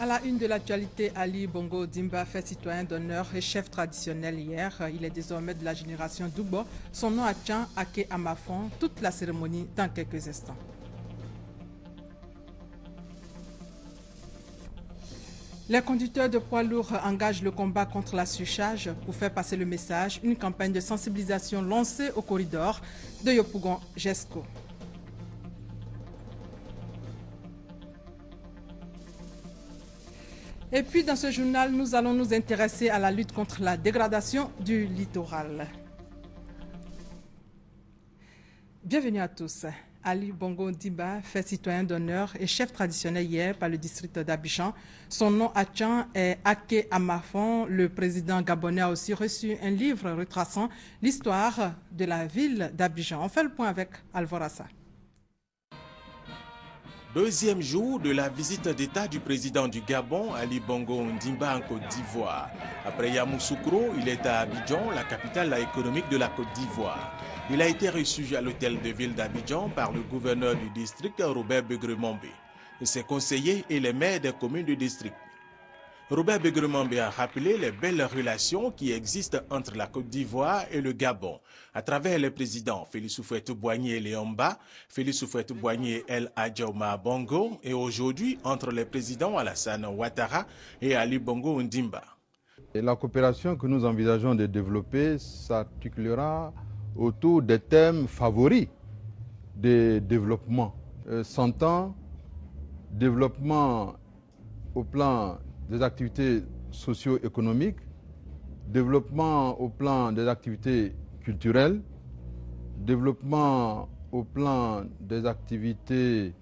À la une de l'actualité, Ali Bongo Ondimba fait citoyen d'honneur et chef traditionnel hier. Il est désormais de la génération Doubo. Son nom à Tchan, Ake Amafon. Toute la cérémonie dans quelques instants. Les conducteurs de poids lourds engagent le combat contre la surcharge. Pour faire passer le message, une campagne de sensibilisation lancée au corridor de Yopougon-Jesco. Et puis dans ce journal, nous allons nous intéresser à la lutte contre la dégradation du littoral. Bienvenue à tous. Ali Bongo Ondimba fait citoyen d'honneur et chef traditionnel hier par le district d'Abidjan. Son nom à Tchan est Ake Amafon. Le président gabonais a aussi reçu un livre retraçant l'histoire de la ville d'Abidjan. On fait le point avec Alvorassa. Deuxième jour de la visite d'État du président du Gabon, Ali Bongo Ondimba en Côte d'Ivoire. Après Yamoussoukro, il est à Abidjan, la capitale économique de la Côte d'Ivoire. Il a été reçu à l'hôtel de ville d'Abidjan par le gouverneur du district, Robert Begremambé, ses conseillers et les maires des communes du district. Robert Begremambé a rappelé les belles relations qui existent entre la Côte d'Ivoire et le Gabon, à travers les présidents Félix Houphouët-Boigny et Léomba, Félix Houphouët-Boigny et El Hadji Omar Bongo, et aujourd'hui entre les présidents Alassane Ouattara et Ali Bongo Ondimba. Et la coopération que nous envisageons de développer s'articulera autour des thèmes favoris de développement. S'entend développement au plan des activités socio-économiques, développement au plan des activités culturelles, développement au plan des activités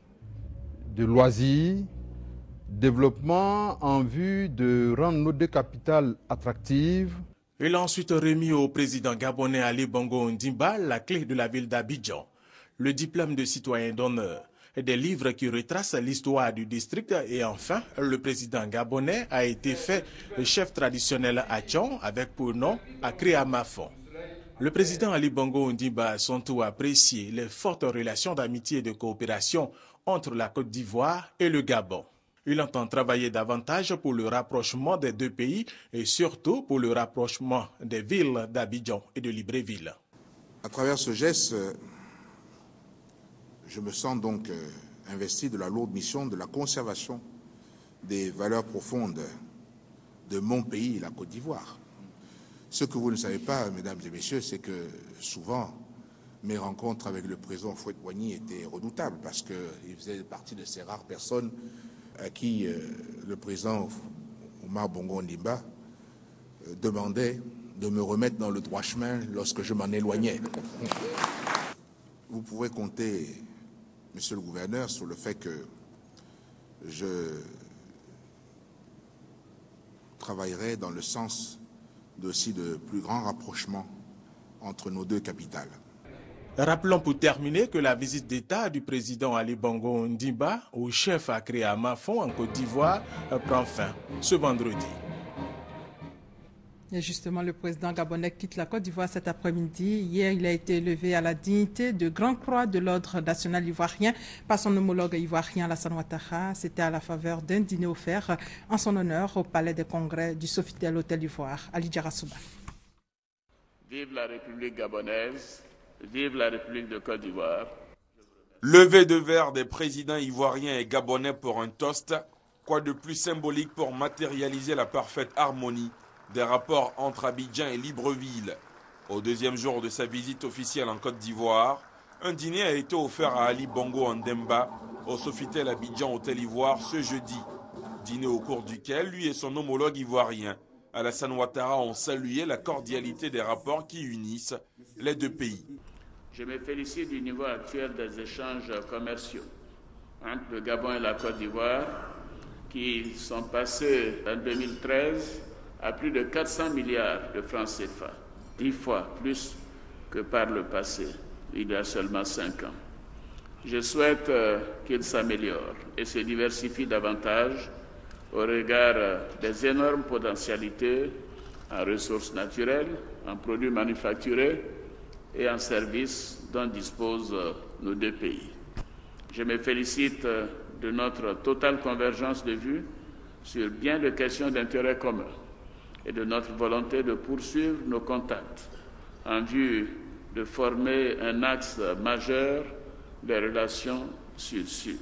de loisirs, développement en vue de rendre nos deux capitales attractives. Il a ensuite remis au président gabonais Ali Bongo Ondimba la clé de la ville d'Abidjan, le diplôme de citoyen d'honneur, des livres qui retracent l'histoire du district et enfin, le président gabonais a été fait chef traditionnel à Tchan avec pour nom Ake Amafon. Le président Ali Bongo Ondimba a son tour apprécié les fortes relations d'amitié et de coopération entre la Côte d'Ivoire et le Gabon. Il entend travailler davantage pour le rapprochement des deux pays et surtout pour le rapprochement des villes d'Abidjan et de Libreville. À travers ce geste, je me sens donc investi de la lourde mission de la conservation des valeurs profondes de mon pays, la Côte d'Ivoire. Ce que vous ne savez pas, mesdames et messieurs, c'est que souvent, mes rencontres avec le président Houphouët-Boigny étaient redoutables parce qu'il faisait partie de ces rares personnes à qui le président Omar Bongo Ondimba demandait de me remettre dans le droit chemin lorsque je m'en éloignais. Vous pouvez compter, monsieur le gouverneur, sur le fait que je travaillerai dans le sens aussi de plus grand rapprochement entre nos deux capitales. Rappelons pour terminer que la visite d'État du président Ali Bongo Ondimba au chef Ake Amafon en Côte d'Ivoire prend fin ce vendredi. Et justement, le président gabonais quitte la Côte d'Ivoire cet après-midi. Hier, il a été élevé à la dignité de Grand Croix de l'Ordre national ivoirien par son homologue ivoirien Alassane Ouattara. C'était à la faveur d'un dîner offert en son honneur au Palais des Congrès du Sofitel Hôtel d'Ivoire. Ali Djarasouba. Vive la République gabonaise, vive la République de Côte d'Ivoire. Levée de verre des présidents ivoiriens et gabonais pour un toast. Quoi de plus symbolique pour matérialiser la parfaite harmonie des rapports entre Abidjan et Libreville. Au deuxième jour de sa visite officielle en Côte d'Ivoire, un dîner a été offert à Ali Bongo Ondimba au Sofitel Abidjan Hôtel Ivoire ce jeudi. Dîner au cours duquel lui et son homologue ivoirien, Alassane Ouattara, ont salué la cordialité des rapports qui unissent les deux pays. Je me félicite du niveau actuel des échanges commerciaux entre le Gabon et la Côte d'Ivoire qui sont passés en 2013 à plus de 400 milliards de francs CFA, 10 fois plus que par le passé, il y a seulement 5 ans. Je souhaite qu'il s'améliore et se diversifie davantage au regard des énormes potentialités en ressources naturelles, en produits manufacturés et en services dont disposent nos deux pays. Je me félicite de notre totale convergence de vues sur bien des questions d'intérêt commun et de notre volonté de poursuivre nos contacts en vue de former un axe majeur des relations sud-sud.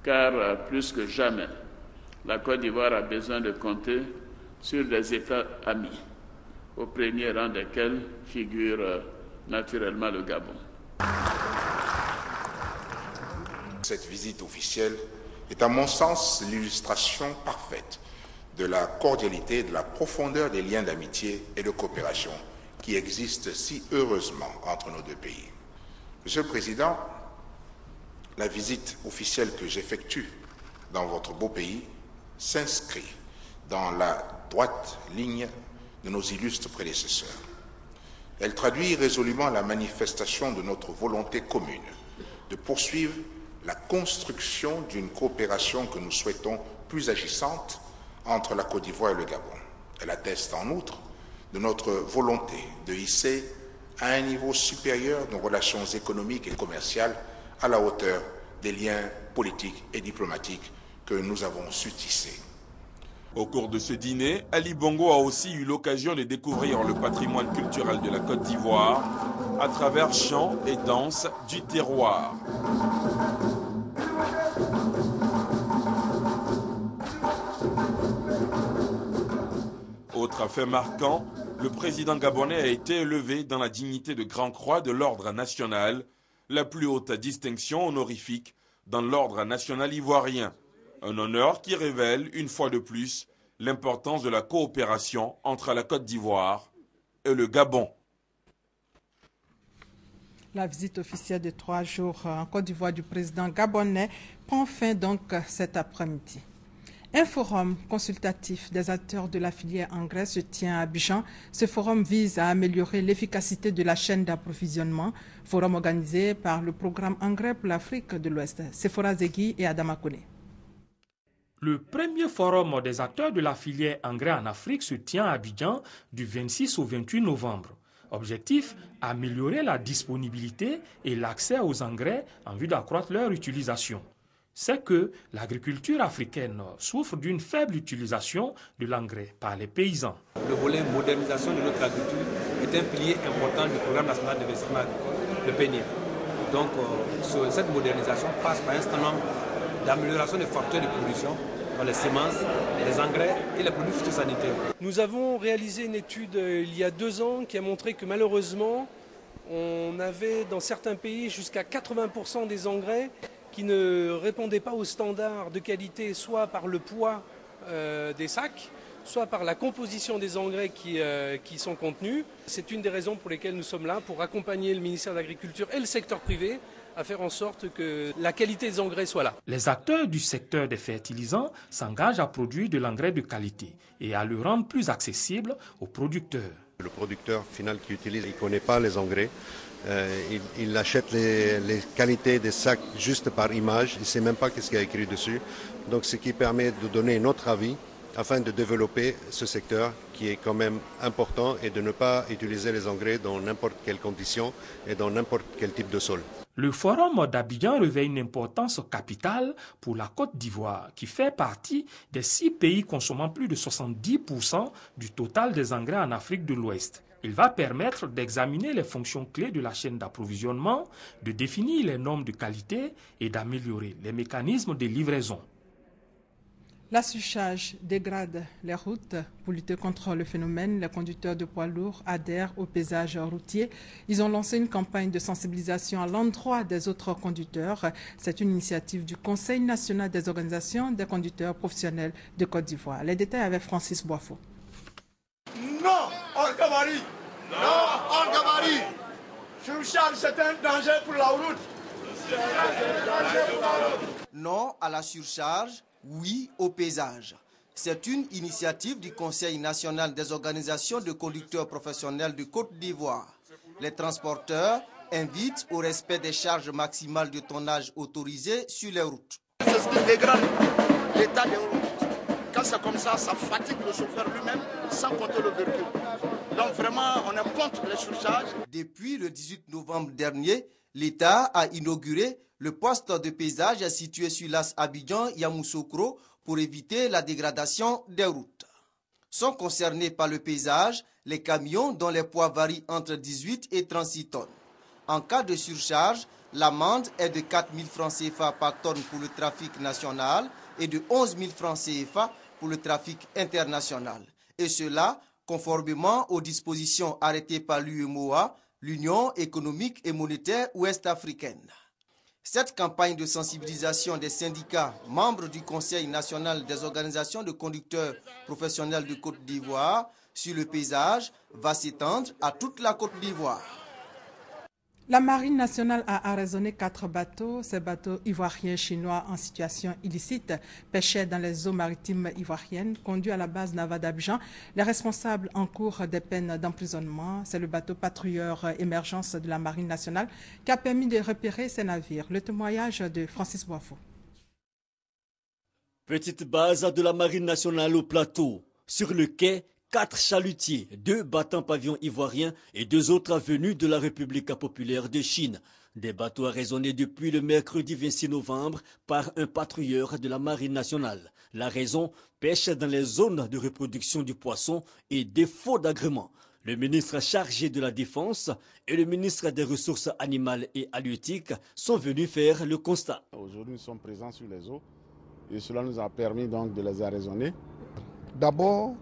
Car plus que jamais, la Côte d'Ivoire a besoin de compter sur des États amis, au premier rang desquels figure naturellement le Gabon. Cette visite officielle est à mon sens l'illustration parfaite de la cordialité et de la profondeur des liens d'amitié et de coopération qui existent si heureusement entre nos deux pays. Monsieur le Président, la visite officielle que j'effectue dans votre beau pays s'inscrit dans la droite ligne de nos illustres prédécesseurs. Elle traduit résolument la manifestation de notre volonté commune de poursuivre la construction d'une coopération que nous souhaitons plus agissante entre la Côte d'Ivoire et le Gabon. Elle atteste en outre de notre volonté de hisser à un niveau supérieur nos relations économiques et commerciales à la hauteur des liens politiques et diplomatiques que nous avons su tisser. Au cours de ce dîner, Ali Bongo a aussi eu l'occasion de découvrir le patrimoine culturel de la Côte d'Ivoire à travers chants et danses du terroir. Autre fait marquant, le président gabonais a été élevé dans la dignité de Grand Croix de l'Ordre national, la plus haute distinction honorifique dans l'Ordre national ivoirien. Un honneur qui révèle, une fois de plus, l'importance de la coopération entre la Côte d'Ivoire et le Gabon. La visite officielle de 3 jours en Côte d'Ivoire du président gabonais prend fin donc cet après-midi. Un forum consultatif des acteurs de la filière engrais se tient à Abidjan. Ce forum vise à améliorer l'efficacité de la chaîne d'approvisionnement. Forum organisé par le programme Engrais pour l'Afrique de l'Ouest. Sephora Zegui et Adama Kone. Le premier forum des acteurs de la filière engrais en Afrique se tient à Abidjan du 26 au 28 novembre. Objectif, améliorer la disponibilité et l'accès aux engrais en vue d'accroître leur utilisation. C'est que l'agriculture africaine souffre d'une faible utilisation de l'engrais par les paysans. Le volet modernisation de notre agriculture est un pilier important du programme national d'investissement agricole, le PNIA. Donc cette modernisation passe par un certain nombre d'amélioration des facteurs de production dans les semences, les engrais et les produits phytosanitaires. Nous avons réalisé une étude il y a 2 ans qui a montré que malheureusement, on avait dans certains pays jusqu'à 80% des engrais qui ne répondaient pas aux standards de qualité, soit par le poids des sacs, soit par la composition des engrais qui sont contenus. C'est une des raisons pour lesquelles nous sommes là, pour accompagner le ministère de l'Agriculture et le secteur privé à faire en sorte que la qualité des engrais soit là. Les acteurs du secteur des fertilisants s'engagent à produire de l'engrais de qualité et à le rendre plus accessible aux producteurs. Le producteur final qui utilise, il ne connaît pas les engrais. Il achète les qualités des sacs juste par image, il ne sait même pas ce qu'il y a écrit dessus. Donc ce qui permet de donner notre avis afin de développer ce secteur qui est quand même important et de ne pas utiliser les engrais dans n'importe quelle condition et dans n'importe quel type de sol. Le forum d'Abidjan revêt une importance capitale pour la Côte d'Ivoire qui fait partie des 6 pays consommant plus de 70% du total des engrais en Afrique de l'Ouest. Il va permettre d'examiner les fonctions clés de la chaîne d'approvisionnement, de définir les normes de qualité et d'améliorer les mécanismes de livraison. La surcharge dégrade les routes. Pour lutter contre le phénomène, les conducteurs de poids lourds adhèrent au paysage routier. Ils ont lancé une campagne de sensibilisation à l'endroit des autres conducteurs. C'est une initiative du Conseil national des organisations des conducteurs professionnels de Côte d'Ivoire. Les détails avec Francis Boifo. Non, hors gabarit. Non, hors gabarit. Surcharge, c'est un danger pour la route. Non à la surcharge, oui au paysage. C'est une initiative du Conseil national des organisations de conducteurs professionnels de Côte d'Ivoire. Les transporteurs invitent au respect des charges maximales de tonnage autorisées sur les routes. C'est ce qui dégrade l'état des routes. Quand c'est comme ça, ça fatigue le chauffeur lui-même sans compter le véhicule. Donc vraiment, on est contre les surcharges. Depuis le 18 novembre dernier, l'État a inauguré le poste de paysage situé sur l'as Abidjan-Yamoussoukro pour éviter la dégradation des routes. Sont concernés par le paysage les camions dont les poids varient entre 18 et 36 tonnes. En cas de surcharge, l'amende est de 4 000 francs CFA par tonne pour le trafic national et de 11 000 francs CFA pour le trafic international. Et cela conformément aux dispositions arrêtées par l'UEMOA, l'Union économique et monétaire ouest-africaine. Cette campagne de sensibilisation des syndicats membres du Conseil national des organisations de conducteurs professionnels de Côte d'Ivoire sur le paysage va s'étendre à toute la Côte d'Ivoire. La Marine nationale a arraisonné 4 bateaux. Ces bateaux ivoiriens chinois en situation illicite pêchaient dans les eaux maritimes ivoiriennes, conduits à la base navale d'Abidjan. Les responsables encourent des peines d'emprisonnement. C'est le bateau patrouilleur émergence de la Marine nationale qui a permis de repérer ces navires. Le témoignage de Francis Boifo. Petite base de la Marine nationale au plateau. Sur le quai, 4 chalutiers, 2 battants pavillons ivoiriens et 2 autres venus de la République populaire de Chine. Des bateaux arraisonnés depuis le mercredi 26 novembre par un patrouilleur de la Marine nationale. La raison, pêche dans les zones de reproduction du poisson et défaut d'agrément. Le ministre chargé de la Défense et le ministre des Ressources animales et halieutiques sont venus faire le constat. Aujourd'hui, nous sommes présents sur les eaux et cela nous a permis donc de les arraisonner. D'abord,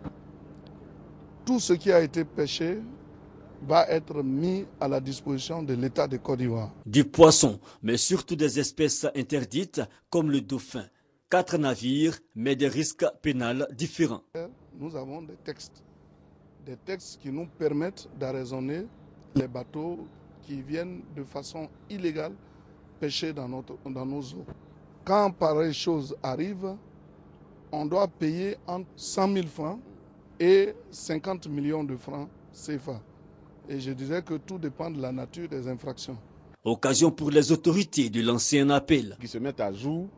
tout ce qui a été pêché va être mis à la disposition de l'État de Côte d'Ivoire. Du poisson, mais surtout des espèces interdites comme le dauphin. 4 navires, mais des risques pénals différents. Nous avons des textes qui nous permettent d'arraisonner les bateaux qui viennent de façon illégale pêcher dans nos eaux. Quand pareille chose arrive, on doit payer entre 100 000 francs et 50 millions de francs CFA. Et je disais que tout dépend de la nature des infractions. Occasion pour les autorités de lancer un appel. Qui se mettent à jour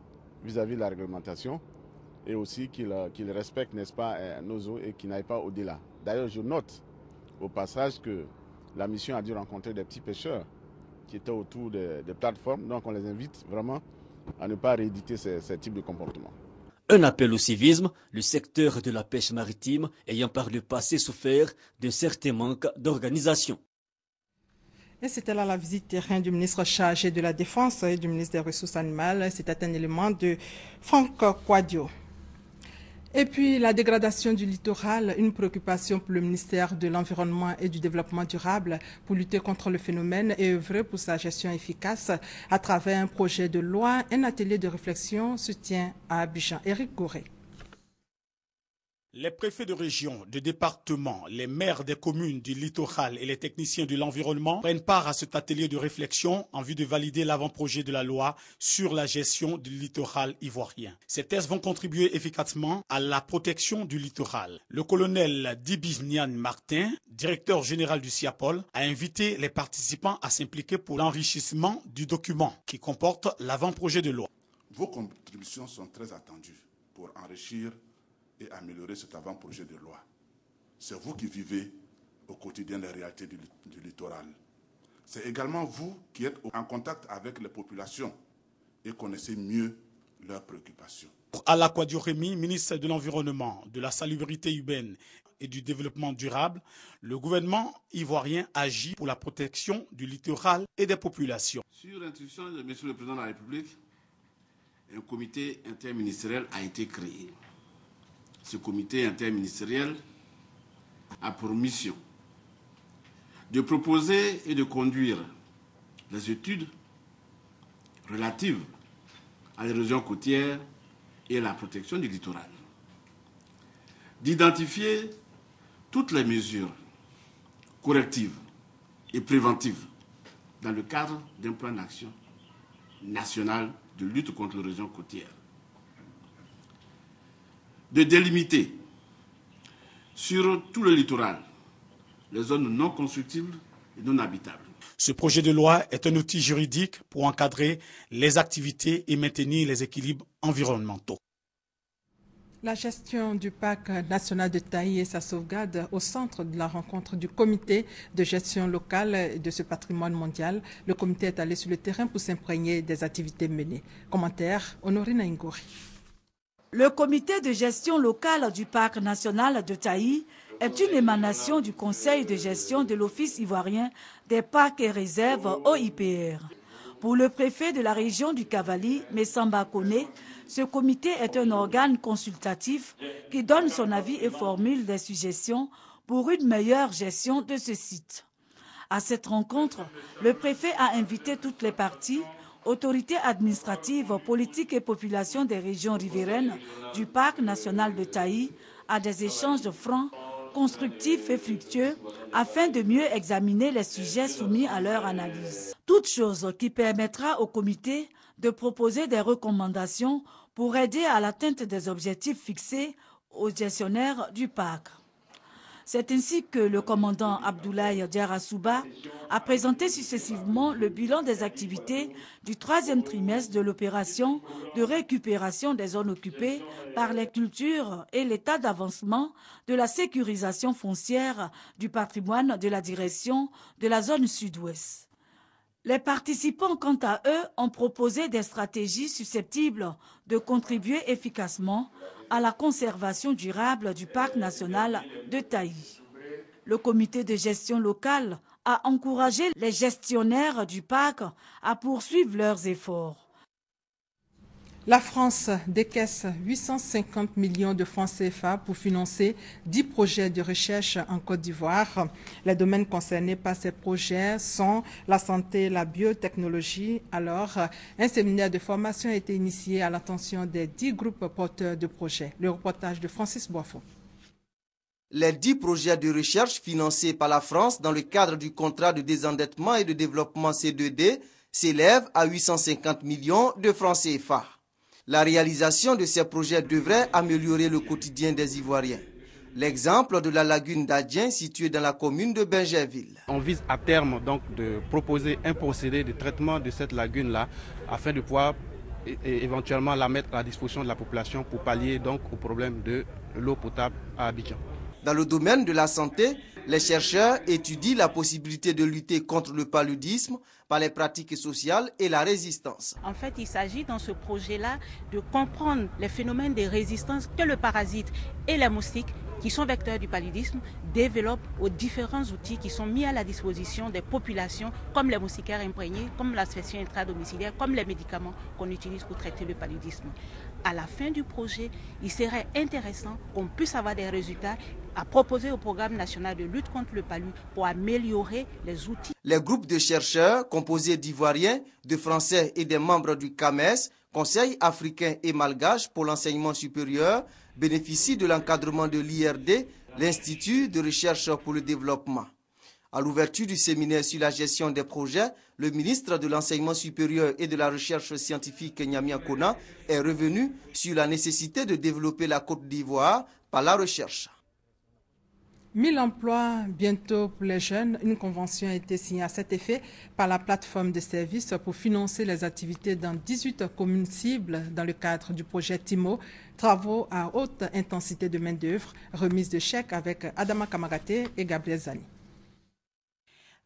vis-à-vis de la réglementation et aussi qu'ils respectent, n'est-ce pas, nos eaux et qu'ils n'aillent pas au-delà. D'ailleurs, je note au passage que la mission a dû rencontrer des petits pêcheurs qui étaient autour des plateformes. Donc on les invite vraiment à ne pas rééditer ces types de comportements. Un appel au civisme, le secteur de la pêche maritime ayant par le passé souffert d'un certain manque d'organisation. Et c'était là la visite terrain du ministre chargé de la Défense et du ministre des Ressources animales. C'était un élément de Franck Quadio. Et puis la dégradation du littoral, une préoccupation pour le ministère de l'Environnement et du Développement durable pour lutter contre le phénomène et œuvrer pour sa gestion efficace à travers un projet de loi. Un atelier de réflexion se tient à Abidjan. Éric Goré. Les préfets de région, de département, les maires des communes du littoral et les techniciens de l'environnement prennent part à cet atelier de réflexion en vue de valider l'avant-projet de la loi sur la gestion du littoral ivoirien. Ces tests vont contribuer efficacement à la protection du littoral. Le colonel Dibisnian Martin, directeur général du SIAPOL, a invité les participants à s'impliquer pour l'enrichissement du document qui comporte l'avant-projet de loi. Vos contributions sont très attendues pour enrichir et améliorer cet avant-projet de loi. C'est vous qui vivez au quotidien les réalités du littoral. C'est également vous qui êtes en contact avec les populations et connaissez mieux leurs préoccupations. Alla Quadio Remi, ministre de l'Environnement, de la Salubrité urbaine et du Développement durable, le gouvernement ivoirien agit pour la protection du littoral et des populations. Sur l'instruction de M. le Président de la République, un comité interministériel a été créé. Ce comité interministériel a pour mission de proposer et de conduire les études relatives à l'érosion côtière et à la protection du littoral, d'identifier toutes les mesures correctives et préventives dans le cadre d'un plan d'action national de lutte contre l'érosion côtière, de délimiter sur tout le littoral les zones non constructibles et non habitables. Ce projet de loi est un outil juridique pour encadrer les activités et maintenir les équilibres environnementaux. La gestion du parc national de Taï et sa sauvegarde au centre de la rencontre du comité de gestion locale de ce patrimoine mondial. Le comité est allé sur le terrain pour s'imprégner des activités menées. Commentaire, Honorine Ingori. Le comité de gestion locale du parc national de Taï est une émanation du conseil de gestion de l'Office ivoirien des parcs et réserves OIPR. Pour le préfet de la région du Cavali, Messamba Kone, ce comité est un organe consultatif qui donne son avis et formule des suggestions pour une meilleure gestion de ce site. À cette rencontre, le préfet a invité toutes les parties, autorités administratives, politiques et populations des régions riveraines du parc national de Taï à des échanges francs, constructifs et fructueux afin de mieux examiner les sujets soumis à leur analyse. Toute chose qui permettra au comité de proposer des recommandations pour aider à l'atteinte des objectifs fixés aux gestionnaires du parc. C'est ainsi que le commandant Abdoulaye Diarra-Souba a présenté successivement le bilan des activités du 3e trimestre de l'opération de récupération des zones occupées par les cultures et l'état d'avancement de la sécurisation foncière du patrimoine de la direction de la zone sud-ouest. Les participants, quant à eux, ont proposé des stratégies susceptibles de contribuer efficacement à la conservation durable du parc national de Taï. Le comité de gestion locale a encouragé les gestionnaires du parc à poursuivre leurs efforts. La France décaisse 850 millions de francs CFA pour financer 10 projets de recherche en Côte d'Ivoire. Les domaines concernés par ces projets sont la santé, la biotechnologie. Alors, un séminaire de formation a été initié à l'attention des 10 groupes porteurs de projets. Le reportage de Francis Boifo. Les 10 projets de recherche financés par la France dans le cadre du contrat de désendettement et de développement C2D s'élèvent à 850 millions de francs CFA. La réalisation de ces projets devrait améliorer le quotidien des Ivoiriens. L'exemple de la lagune d'Adjien située dans la commune de Benjerville. On vise à terme donc de proposer un procédé de traitement de cette lagune-là afin de pouvoir éventuellement la mettre à la disposition de la population pour pallier donc au problème de l'eau potable à Abidjan. Dans le domaine de la santé, les chercheurs étudient la possibilité de lutter contre le paludisme par les pratiques sociales et la résistance. En fait, il s'agit dans ce projet-là de comprendre les phénomènes de résistance que le parasite et les moustiques, qui sont vecteurs du paludisme, développent aux différents outils qui sont mis à la disposition des populations, comme les moustiquaires imprégnés, comme l'asphyxie intradomiciliaire, comme les médicaments qu'on utilise pour traiter le paludisme. À la fin du projet, il serait intéressant qu'on puisse avoir des résultats à proposer au programme national de lutte contre le palu pour améliorer les outils. Les groupes de chercheurs composés d'Ivoiriens, de Français et des membres du CAMES, Conseil africain et malgache pour l'enseignement supérieur, bénéficient de l'encadrement de l'IRD, l'Institut de recherche pour le développement. À l'ouverture du séminaire sur la gestion des projets, le ministre de l'Enseignement supérieur et de la Recherche scientifique Nyamia Kona est revenu sur la nécessité de développer la Côte d'Ivoire par la recherche. 1000 emplois bientôt pour les jeunes. Une convention a été signée à cet effet par la plateforme de services pour financer les activités dans 18 communes cibles dans le cadre du projet TIMO, travaux à haute intensité de main-d'œuvre, remise de chèques avec Adama Kamagaté et Gabriel Zani.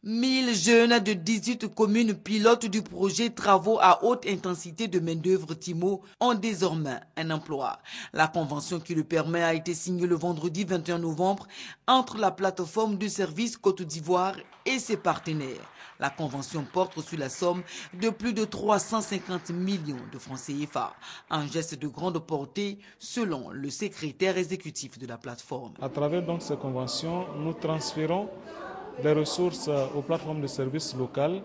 1000 jeunes de 18 communes pilotes du projet Travaux à haute intensité de main-d'œuvre TIMO ont désormais un emploi. La convention qui le permet a été signée le vendredi 21 novembre entre la plateforme de services Côte d'Ivoire et ses partenaires. La convention porte sur la somme de plus de 350 millions de francs CFA. Un geste de grande portée selon le secrétaire exécutif de la plateforme. À travers donc ces conventions, nous transférons des ressources aux plateformes de services locales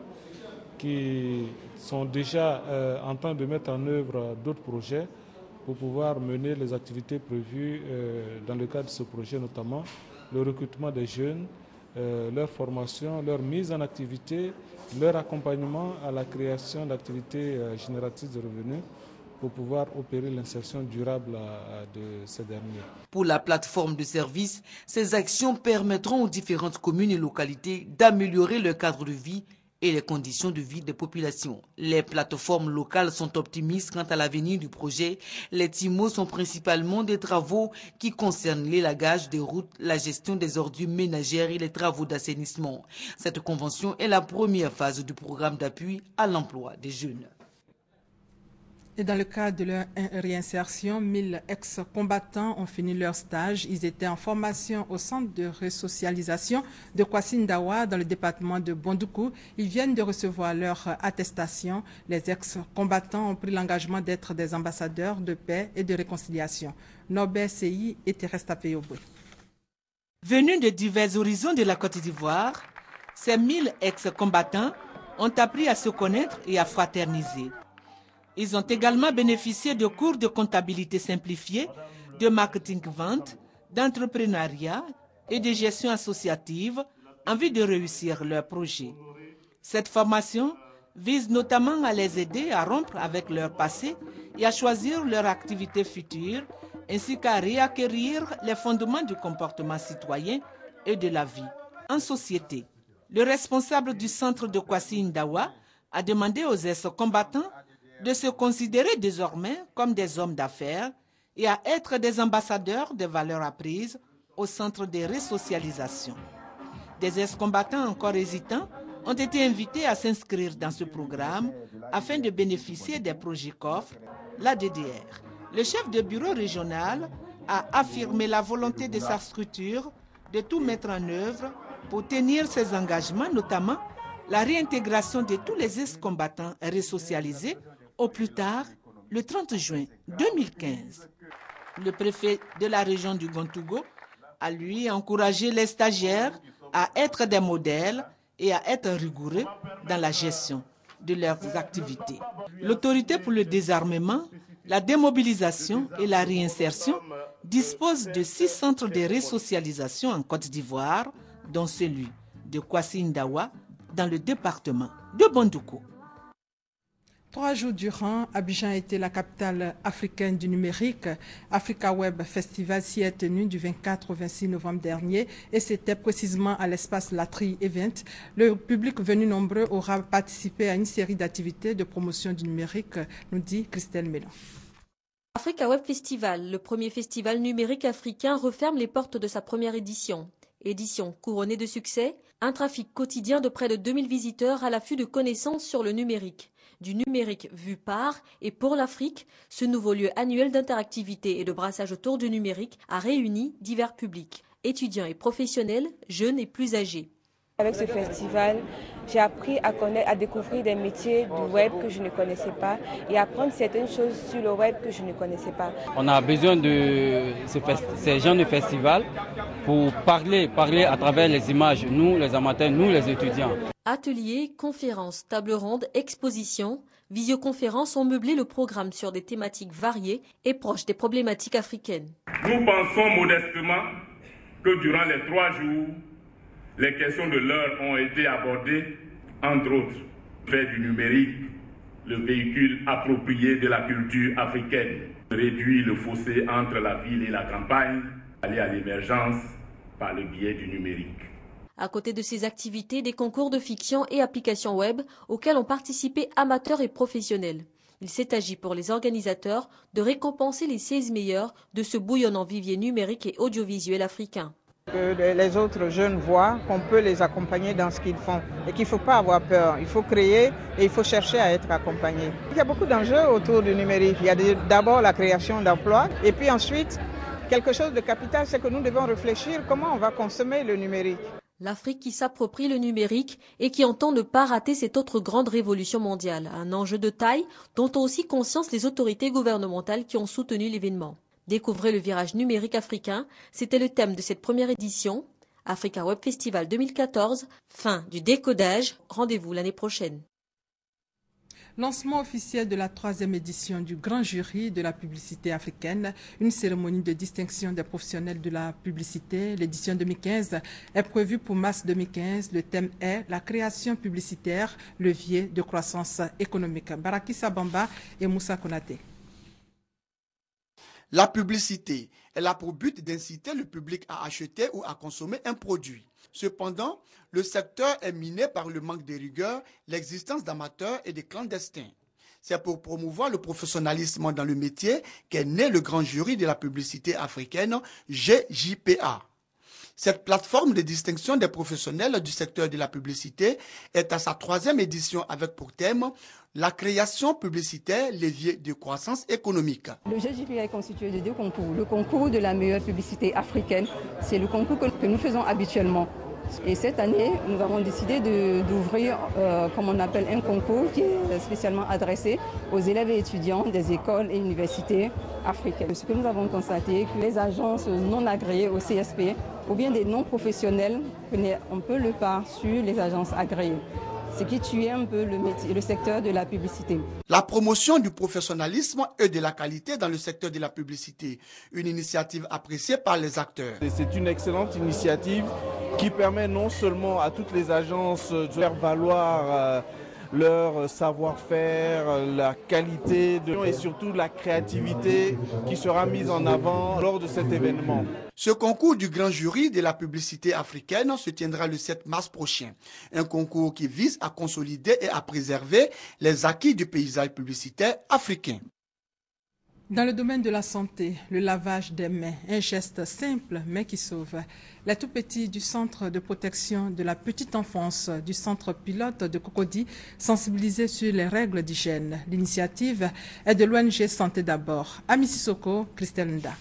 qui sont déjà en train de mettre en œuvre d'autres projets pour pouvoir mener les activités prévues dans le cadre de ce projet, notamment le recrutement des jeunes, leur formation, leur mise en activité, leur accompagnement à la création d'activités génératrices de revenus pour pouvoir opérer l'insertion durable de ces derniers. Pour la plateforme de services, ces actions permettront aux différentes communes et localités d'améliorer leur cadre de vie et les conditions de vie des populations. Les plateformes locales sont optimistes quant à l'avenir du projet. Les TIMO sont principalement des travaux qui concernent l'élagage des routes, la gestion des ordures ménagères et les travaux d'assainissement. Cette convention est la première phase du programme d'appui à l'emploi des jeunes. Et dans le cadre de leur réinsertion, 1000 ex-combattants ont fini leur stage. Ils étaient en formation au centre de resocialisation de Kwasi-Ndawa dans le département de Bondoukou. Ils viennent de recevoir leur attestation. Les ex-combattants ont pris l'engagement d'être des ambassadeurs de paix et de réconciliation. Norbert Seyi et Thérèse Tapeyoboué. Venus de divers horizons de la Côte d'Ivoire, ces 1000 ex-combattants ont appris à se connaître et à fraterniser. Ils ont également bénéficié de cours de comptabilité simplifiée, de marketing-vente, d'entrepreneuriat et de gestion associative en vue de réussir leur projet. Cette formation vise notamment à les aider à rompre avec leur passé et à choisir leur activité future, ainsi qu'à réacquérir les fondements du comportement citoyen et de la vie en société. Le responsable du centre de Kwasi-Ndawa a demandé aux ex-combattants de se considérer désormais comme des hommes d'affaires et à être des ambassadeurs des valeurs apprises au centre de resocialisation. Des ex-combattants encore hésitants ont été invités à s'inscrire dans ce programme afin de bénéficier des projets qu'offre la DDR. Le chef de bureau régional a affirmé la volonté de sa structure de tout mettre en œuvre pour tenir ses engagements, notamment la réintégration de tous les ex-combattants resocialisés au plus tard le 30 juin 2015. Le préfet de la région du Gontougo a lui encouragé les stagiaires à être des modèles et à être rigoureux dans la gestion de leurs activités. L'autorité pour le désarmement, la démobilisation et la réinsertion dispose de 6 centres de resocialisation en Côte d'Ivoire, dont celui de Kwasi-Ndawa dans le département de Bondoukou. 3 jours durant, Abidjan était la capitale africaine du numérique. Africa Web Festival s'y est tenu du 24 au 26 novembre dernier et c'était précisément à l'espace Latry Event. Le public venu nombreux aura participé à une série d'activités de promotion du numérique, nous dit Christelle Mélan. Africa Web Festival, le premier festival numérique africain, referme les portes de sa première édition. Édition couronnée de succès, un trafic quotidien de près de 2000 visiteurs à l'affût de connaissances sur le numérique. Du numérique vu par et pour l'Afrique, ce nouveau lieu annuel d'interactivité et de brassage autour du numérique a réuni divers publics, étudiants et professionnels, jeunes et plus âgés. Avec ce festival, j'ai appris à connaître, à découvrir des métiers du web que je ne connaissais pas et apprendre certaines choses sur le web que je ne connaissais pas. On a besoin de ces genres de festivals pour parler à travers les images, nous les amateurs, nous les étudiants. Ateliers, conférences, tables rondes, expositions, visioconférences ont meublé le programme sur des thématiques variées et proches des problématiques africaines. Nous pensons modestement que durant les 3 jours, les questions de l'heure ont été abordées, entre autres, faire du numérique le véhicule approprié de la culture africaine, réduire le fossé entre la ville et la campagne, aller à l'émergence par le biais du numérique. À côté de ces activités, des concours de fiction et applications web auxquels ont participé amateurs et professionnels. Il s'est agi pour les organisateurs de récompenser les 16 meilleurs de ce bouillonnant vivier numérique et audiovisuel africain. Que les autres jeunes voient qu'on peut les accompagner dans ce qu'ils font et qu'il ne faut pas avoir peur. Il faut créer et il faut chercher à être accompagné. Il y a beaucoup d'enjeux autour du numérique. Il y a d'abord la création d'emplois et puis ensuite, quelque chose de capital, c'est que nous devons réfléchir comment on va consommer le numérique. L'Afrique qui s'approprie le numérique et qui entend ne pas rater cette autre grande révolution mondiale, un enjeu de taille dont ont aussi conscience les autorités gouvernementales qui ont soutenu l'événement. Découvrez le virage numérique africain, c'était le thème de cette première édition. Africa Web Festival 2014, fin du décodage, rendez-vous l'année prochaine. Lancement officiel de la 3e édition du Grand Jury de la publicité africaine, une cérémonie de distinction des professionnels de la publicité. L'édition 2015 est prévue pour mars 2015. Le thème est la création publicitaire, levier de croissance économique. Baraki Sabamba et Moussa Konaté. La publicité, elle a pour but d'inciter le public à acheter ou à consommer un produit. Cependant, le secteur est miné par le manque de rigueur, l'existence d'amateurs et de clandestins. C'est pour promouvoir le professionnalisme dans le métier qu'est né le Grand Jury de la publicité africaine, GJPA. Cette plateforme de distinction des professionnels du secteur de la publicité est à sa 3e édition avec pour thème la création publicitaire, levier de croissance économique. Le GJP est constitué de 2 concours. Le concours de la meilleure publicité africaine, c'est le concours que nous faisons habituellement. Et cette année, nous avons décidé d'ouvrir, comme on appelle, un concours qui est spécialement adressé aux élèves et étudiants des écoles et universités africaines. Ce que nous avons constaté, que les agences non agréées au CSP ou bien des non-professionnels prenaient un peu le pas sur les agences agréées, ce qui tuait un peu le secteur de la publicité. La promotion du professionnalisme et de la qualité dans le secteur de la publicité, une initiative appréciée par les acteurs. C'est une excellente initiative qui permet non seulement à toutes les agences de faire valoir leur savoir-faire, la qualité et surtout la créativité qui sera mise en avant lors de cet événement. Ce concours du grand jury de la publicité africaine se tiendra le 7 mars prochain. Un concours qui vise à consolider et à préserver les acquis du paysage publicitaire africain. Dans le domaine de la santé, le lavage des mains, un geste simple mais qui sauve. Les tout-petits du centre de protection de la petite enfance du centre pilote de Cocody sensibilisés sur les règles d'hygiène. L'initiative est de l'ONG Santé d'abord. À Mississauga, Christelle Nda.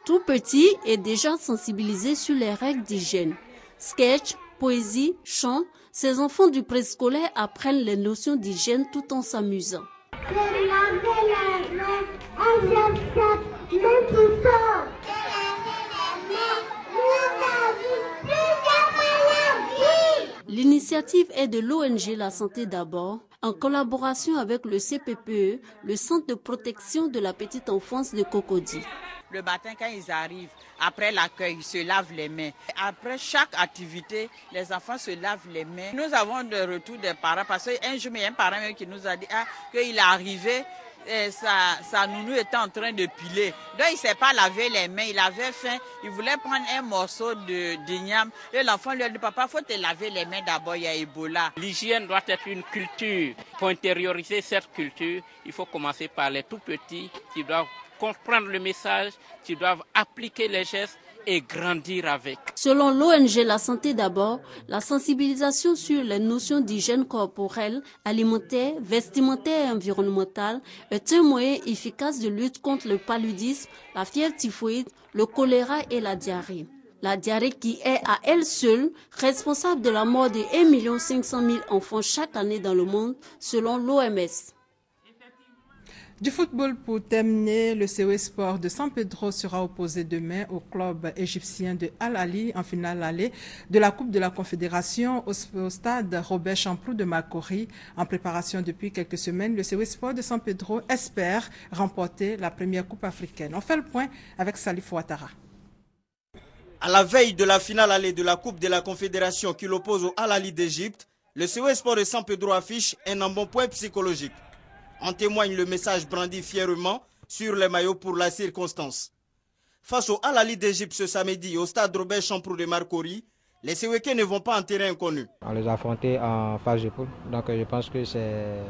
Tout petit est déjà sensibilisé sur les règles d'hygiène. Sketch, poésie, chant, ces enfants du préscolaire apprennent les notions d'hygiène tout en s'amusant. L'initiative est de l'ONG La Santé d'abord, en collaboration avec le CPPE, le Centre de protection de la petite enfance de Cocody. Le matin, quand ils arrivent, après l'accueil, ils se lavent les mains. Après chaque activité, les enfants se lavent les mains. Nous avons de retour des parents parce qu'un jour, il y a un parent qui nous a dit qu'il est arrivé, sa nounou était en train de piler. Donc, il ne s'est pas lavé les mains, il avait faim, il voulait prendre un morceau d'igname. Et l'enfant lui a dit, papa, il faut te laver les mains d'abord, il y a Ebola. L'hygiène doit être une culture. Pour intérioriser cette culture, il faut commencer par les tout petits qui doivent comprendre le message, qui doivent appliquer les gestes et grandir avec. Selon l'ONG La Santé d'abord, la sensibilisation sur les notions d'hygiène corporelle, alimentaire, vestimentaire et environnementale est un moyen efficace de lutte contre le paludisme, la fièvre typhoïde, le choléra et la diarrhée. La diarrhée qui est à elle seule responsable de la mort de 1 500 000 enfants chaque année dans le monde, selon l'OMS. Du football pour terminer, le COE Sport de San Pedro sera opposé demain au club égyptien de Al Ahly en finale allée de la Coupe de la Confédération au stade Robert Champrou de Makori. En préparation depuis quelques semaines, le COE Sport de San Pedro espère remporter la première Coupe africaine. On fait le point avec Salif Ouattara. À la veille de la finale allée de la Coupe de la Confédération qui l'oppose au Al Ahly d'Égypte, le COE Sport de San Pedro affiche un embonpoint psychologique. En témoigne le message brandi fièrement sur les maillots pour la circonstance. Face au Al Ahly d'Égypte ce samedi au stade Robert Champrou de Makori, les Séwékais ne vont pas en terrain inconnu. On les a affrontés en phase de poule, donc je pense que c'est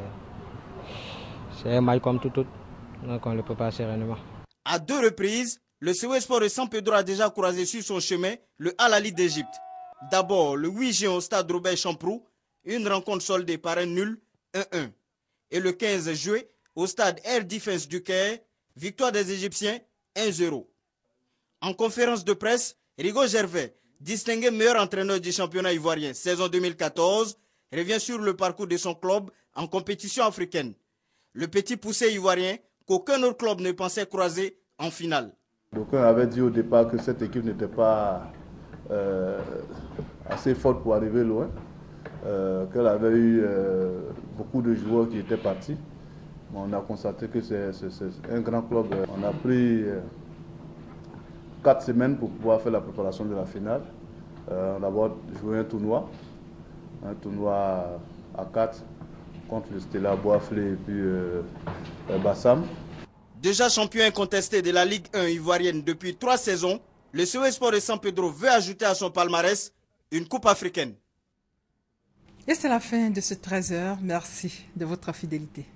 un match comme tout autre, donc on le prépare sereinement. À 2 reprises, le COE Sport de San Pedro a déjà croisé sur son chemin le Al Ahly d'Égypte. D'abord le 8 juin au stade Robert Champrou, une rencontre soldée par un nul 1-1. Et le 15 juillet, au stade Air Defense du Caire, victoire des Égyptiens 1-0. En conférence de presse, Rigo Gervais, distingué meilleur entraîneur du championnat ivoirien saison 2014, revient sur le parcours de son club en compétition africaine. Le petit poussé ivoirien qu'aucun autre club ne pensait croiser en finale. D'aucuns avaient dit au départ que cette équipe n'était pas assez forte pour arriver loin. Qu'elle avait eu beaucoup de joueurs qui étaient partis. On a constaté que c'est un grand club. On a pris 4 semaines pour pouvoir faire la préparation de la finale. On a d'abord joué un tournoi à 4 contre le Stella Boisflé et puis Bassam. Déjà champion incontesté de la Ligue 1 ivoirienne depuis 3 saisons, le COE Sport de San Pedro veut ajouter à son palmarès une coupe africaine. Et c'est la fin de ce 13h. Merci de votre fidélité.